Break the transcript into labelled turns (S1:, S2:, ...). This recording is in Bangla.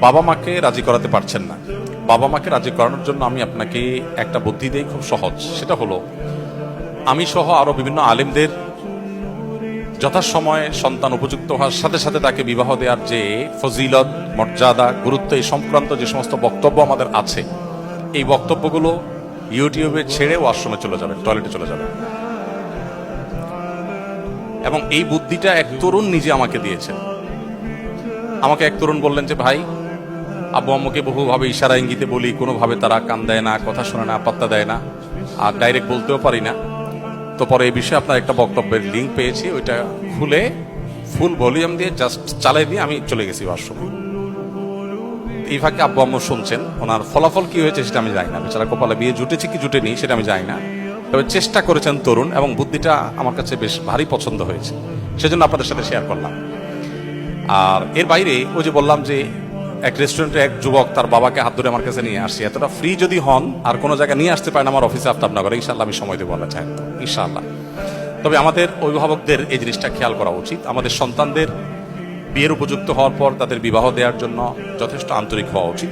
S1: বাবা মাকে রাজি করাতে পারছেন না, বাবা মাকে রাজি করানোর জন্য আমি আপনাকে একটা বুদ্ধি দেই, খুব সহজ। সেটা হলো, আমি সহ আরো বিভিন্ন আলেমদের যথাসময়ে সন্তান উপযুক্ত হওয়ার সাথে সাথে তাকে বিবাহ দেওয়ার যে ফজিলত, মর্যাদা, গুরুত্ব, এই সংক্রান্ত যে সমস্ত বক্তব্য আমাদের আছে, এই বক্তব্যগুলো ইউটিউবে ছেড়ে ওয়াশরুমে চলে যাবেন, টয়লেটে চলে যাবেন। এবং এই বুদ্ধিটা এক তরুণ নিজে আমাকে দিয়েছেন। আমাকে এক তরুণ বললেন যে, ভাই, আব্বু আম্মুকে বহুভাবে ইশারা ইঙ্গিতে বলি, কোনোভাবে তারা কান দেয় না, কথা শোনে না, পাত্তা দেয় না, আর ডাইরেক্ট বলতেও পারি না। তো পরে এই বিষয়ে আপনার একটা বক্তব্যের লিঙ্ক পেয়েছি, ওইটা খুলে ফুল ভলিউম দিয়ে জাস্ট চালাই দিয়ে আমি চলে গেছি ওয়াশরুমে। এই ফাঁকে আব্বু আম্মু শুনছেন। ওনার ফলাফল কি হয়েছে সেটা আমি জানি না, বেচারা কপালে বিয়ে জুটেছে কি জুটেনি সেটা আমি জানি না, তবে চেষ্টা করেছেন তরুণ, এবং বুদ্ধিটা আমার কাছে বেশ ভারী পছন্দ হয়েছে, সেজন্য আপনাদের সাথে শেয়ার করলাম। আর এর বাইরে ওই যে বললাম যে এক রেস্টুরেন্টে এক যুবক তার বাবাকে হাত ধরে আমার কাছে নিয়ে আসছে, এতটা ফ্রি যদি হন আর কোনো জায়গায় নিয়ে আসতে পারেন আমার অফিসে আফতাবনগরে, ইনশাল্লাহ আমি সময় দেবো, বলা চাই ইনশাল্লাহ। তবে আমাদের অভিভাবকদের এই জিনিসটা খেয়াল করা উচিত, আমাদের সন্তানদের বিয়ের উপযুক্ত হওয়ার পর তাদের বিবাহ দেওয়ার জন্য যথেষ্ট আন্তরিক হওয়া উচিত।